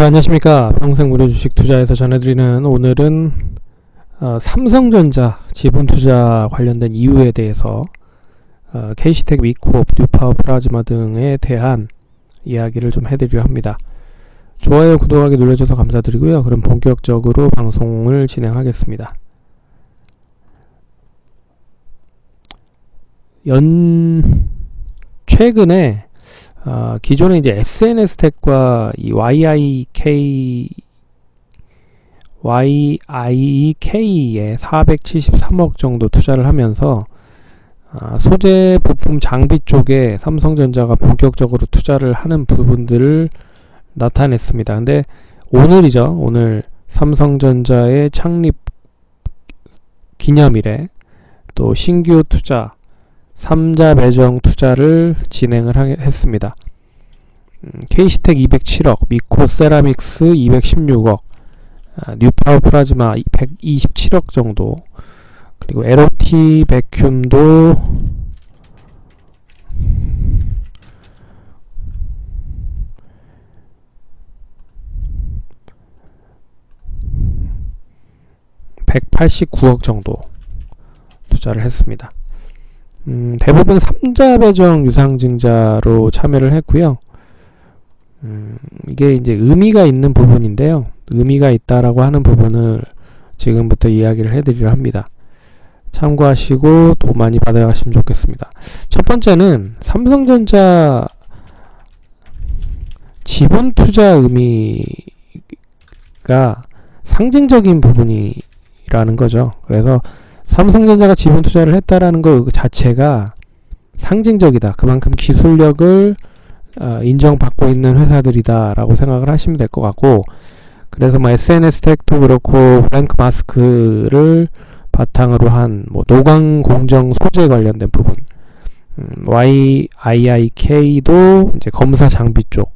자, 안녕하십니까. 평생 무료 주식 투자에서 전해드리는 오늘은 삼성전자 지분 투자 관련된 이유에 대해서 KC텍, 위코업, 뉴파워 플라즈마 등에 대한 이야기를 좀 해드리려 합니다. 좋아요, 구독하기 눌러줘서 감사드리고요. 그럼 본격적으로 방송을 진행하겠습니다. 최근에 기존에 이제 SNS텍과 이 YIK에 473억 정도 투자를 하면서 소재 부품 장비 쪽에 삼성전자가 본격적으로 투자를 하는 부분들을 나타냈습니다. 근데 오늘이죠. 오늘 삼성전자의 창립 기념일에 또 신규 투자 3자 배정 투자를 진행을 했습니다. KC텍 207억, 미코 세라믹스 216억, 뉴파워 플라즈마 127억 정도, 그리고 LOT 베큐움도 $189억 정도 투자를 했습니다. 대부분 3자 배정 유상증자로 참여를 했고요. 이게 이제 의미가 있는 부분인데요. 의미가 있다라고 하는 부분을 지금부터 이야기를 해드리려 합니다. 참고하시고 돈 많이 받아가시면 좋겠습니다. 첫 번째는 삼성전자 지분 투자 의미가 상징적인 부분이라는 거죠. 그래서 삼성전자가 지분 투자를 했다라는 것 자체가 상징적이다. 그만큼 기술력을 인정받고 있는 회사들이다 라고 생각을 하시면 될 것 같고, 그래서 뭐 SNS텍도 그렇고 블랭크 마스크를 바탕으로 한 뭐 노광 공정 소재 관련된 부분, YIIK도 이제 검사 장비 쪽,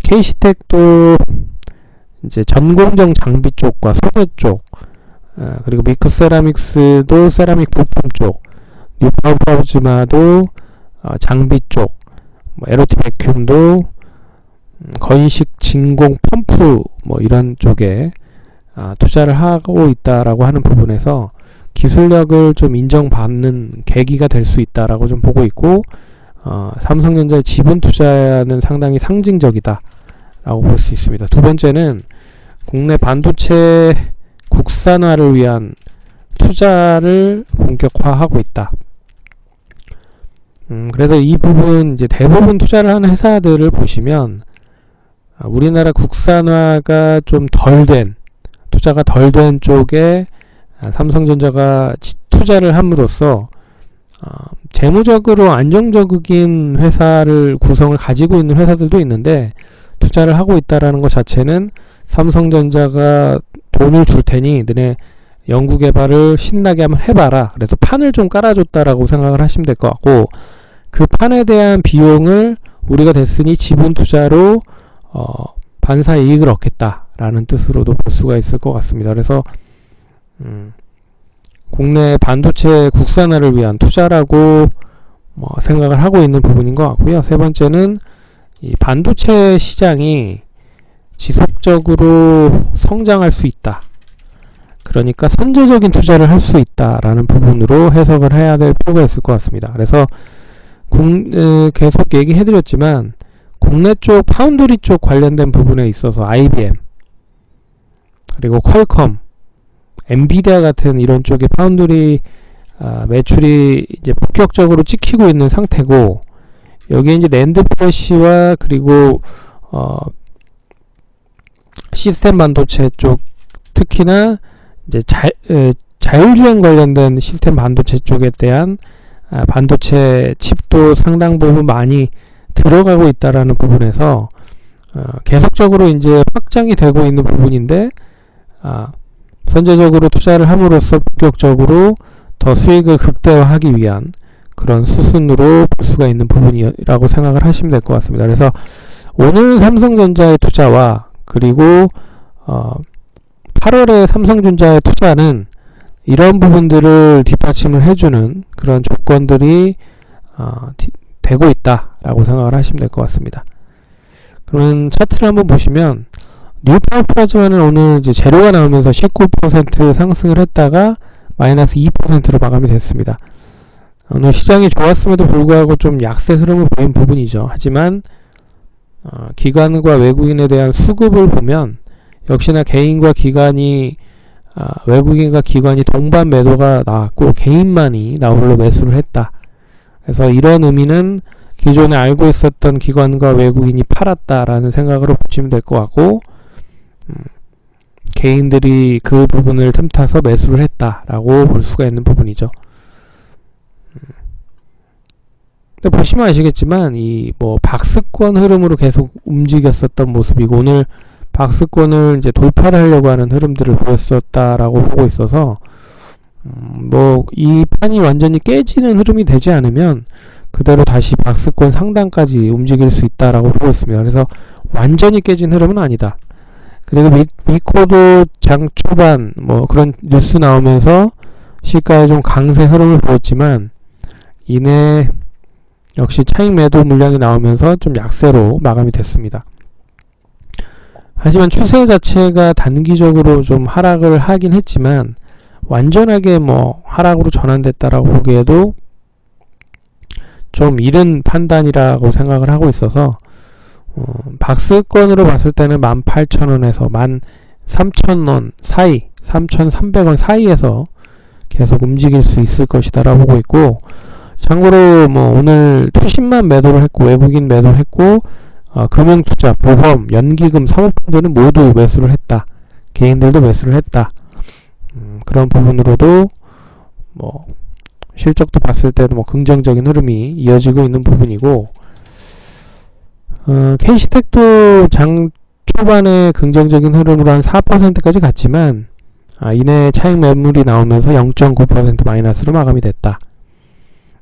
KC텍도 이제 전공정 장비 쪽과 소재 쪽, 그리고 미코 세라믹스도 세라믹 부품 쪽, 뉴파워 플라즈마도 장비 쪽, 뭐 LOT 베큐움도 건식 진공 펌프 뭐 이런 쪽에 투자를 하고 있다라고 하는 부분에서 기술력을 좀 인정받는 계기가 될 수 있다라고 좀 보고 있고, 삼성전자의 지분 투자는 상당히 상징적이다 라고 볼 수 있습니다. 두 번째는 국내 반도체 국산화를 위한 투자를 본격화하고 있다. 그래서 이 부분 이제 대부분 투자를 하는 회사들을 보시면 우리나라 국산화가 좀 투자가 덜 된 쪽에 삼성전자가 투자를 함으로써 재무적으로 안정적인 회사를 구성을 가지고 있는 회사들도 있는데, 투자를 하고 있다라는 것 자체는 삼성전자가 돈을 줄 테니 너네 연구개발을 신나게 한번 해봐라, 그래서 판을 좀 깔아줬다라고 생각을 하시면 될 것 같고, 그 판에 대한 비용을 우리가 됐으니 지분 투자로 반사 이익을 얻겠다라는 뜻으로도 볼 수가 있을 것 같습니다. 그래서 국내 반도체 국산화를 위한 투자라고 생각을 하고 있는 부분인 것 같고요. 세 번째는 이 반도체 시장이 지속적으로 성장할 수 있다. 그러니까 선제적인 투자를 할 수 있다라는 부분으로 해석을 해야 될 필요가 있을 것 같습니다. 그래서 계속 얘기해드렸지만 국내 쪽 파운드리 쪽 관련된 부분에 있어서 IBM, 그리고 퀄컴, 엔비디아 같은 이런 쪽의 파운드리 매출이 이제 본격적으로 찍히고 있는 상태고, 여기에 이제 낸드 플래시와 그리고 시스템 반도체 쪽, 특히나 이제 자율주행 관련된 시스템 반도체 쪽에 대한 반도체 칩도 상당 부분 많이 들어가고 있다라는 부분에서 계속적으로 이제 확장이 되고 있는 부분인데, 선제적으로 투자를 함으로써 본격적으로 더 수익을 극대화하기 위한 그런 수순으로 볼 수가 있는 부분이라고 생각을 하시면 될 것 같습니다. 그래서 오늘 삼성전자의 투자와 그리고 8월에 삼성전자의 투자는 이런 부분들을 뒷받침을 해주는 그런 조건들이 되고 있다라고 생각을 하시면 될 것 같습니다. 그러면 차트를 한번 보시면 뉴파워플라즈마는 오늘 이제 재료가 나오면서 19% 상승을 했다가 마이너스 2%로 마감이 됐습니다. 오늘 시장이 좋았음에도 불구하고 좀 약세 흐름을 보인 부분이죠. 하지만 기관과 외국인에 대한 수급을 보면 역시나 개인과 기관이 외국인과 기관이 동반 매도가 나왔고 개인만이 나홀로 매수를 했다. 그래서 이런 의미는 기존에 알고 있었던 기관과 외국인이 팔았다라는 생각으로 보시면 될 것 같고 개인들이 그 부분을 틈타서 매수를 했다라고 볼 수가 있는 부분이죠. 근데 보시면 아시겠지만 이 뭐 박스권 흐름으로 계속 움직였었던 모습이고 오늘 박스권을 이제 돌파를 하려고 하는 흐름들을 보였었다라고 보고 있어서 뭐 이 판이 완전히 깨지는 흐름이 되지 않으면 그대로 다시 박스권 상단까지 움직일 수 있다라고 보고 있습니다. 그래서 완전히 깨진 흐름은 아니다. 그리고 미코도 장 초반 뭐 그런 뉴스 나오면서 시가에 좀 강세 흐름을 보였지만 이내 역시 차익 매도 물량이 나오면서 좀 약세로 마감이 됐습니다. 하지만 추세 자체가 단기적으로 좀 하락을 하긴 했지만 완전하게 뭐 하락으로 전환됐다라고 보기에도 좀 이른 판단이라고 생각을 하고 있어서 박스권으로 봤을 때는 18,000원에서 13,000원 사이 3,300원 사이에서 계속 움직일 수 있을 것이다 라고 보고 있고 참고로 뭐 오늘 투신만 매도를 했고 외국인 매도를 했고 금융투자, 보험, 연기금, 사모펀드는 모두 매수를 했다. 개인들도 매수를 했다. 그런 부분으로도 뭐 실적도 봤을 때도 뭐 긍정적인 흐름이 이어지고 있는 부분이고 캐시텍도 장 초반에 긍정적인 흐름으로 한 4%까지 갔지만 이내 차익 매물이 나오면서 0.9% 마이너스로 마감이 됐다.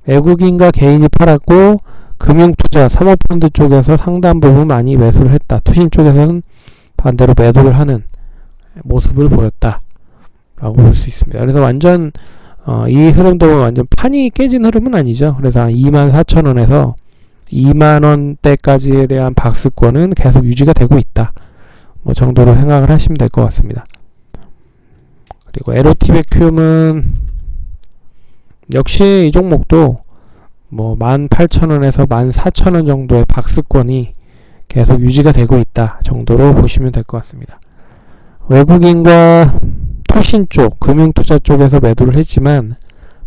외국인과 개인이 팔았고 금융투자, 사모펀드 쪽에서 상당 부분 많이 매수를 했다. 투신 쪽에서는 반대로 매도를 하는 모습을 보였다 라고 볼 수 있습니다. 그래서 완전 이 흐름도 완전 판이 깨진 흐름은 아니죠. 그래서 24,000원에서 2만원대까지에 대한 박스권은 계속 유지가 되고 있다 뭐 정도로 생각을 하시면 될 것 같습니다. 그리고 LOT베큐음은 역시 이 종목도 뭐 18,000원에서 14,000원 정도의 박스권이 계속 유지가 되고 있다 정도로 보시면 될 것 같습니다. 외국인과 투신 쪽, 금융투자 쪽에서 매도를 했지만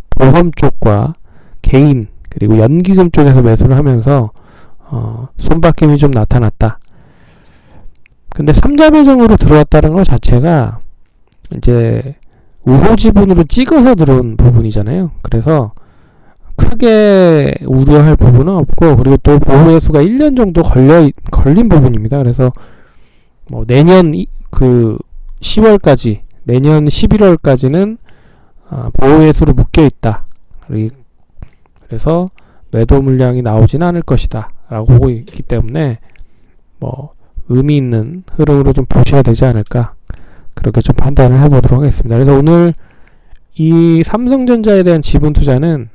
보험 쪽과 개인 그리고 연기금 쪽에서 매수를 하면서 손바뀜이 좀 나타났다. 근데 3자 배정으로 들어왔다는 것 자체가 이제 우호 지분으로 찍어서 들어온 부분이잖아요. 그래서 크게 우려할 부분은 없고 그리고 또 보호회수가 1년 정도 걸린 부분입니다. 그래서 뭐 내년 그 10월까지 내년 11월까지는 보호회수로 묶여있다. 그래서 매도 물량이 나오지는 않을 것이다 라고 보고 있기 때문에 뭐 의미 있는 흐름으로 좀 보셔야 되지 않을까 그렇게 좀 판단을 해보도록 하겠습니다. 그래서 오늘 이 삼성전자에 대한 지분 투자는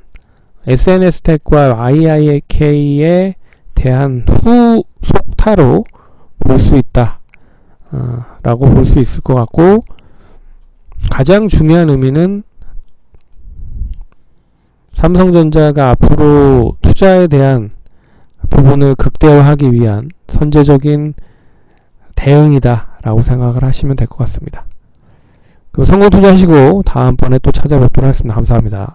SNS텍과 IIK에 대한 후속타로 볼 수 있다 라고 볼 수 있을 것 같고 가장 중요한 의미는 삼성전자가 앞으로 투자에 대한 부분을 극대화하기 위한 선제적인 대응이다 라고 생각을 하시면 될 것 같습니다. 그럼 성공 투자하시고 다음번에 또 찾아뵙도록 하겠습니다. 감사합니다.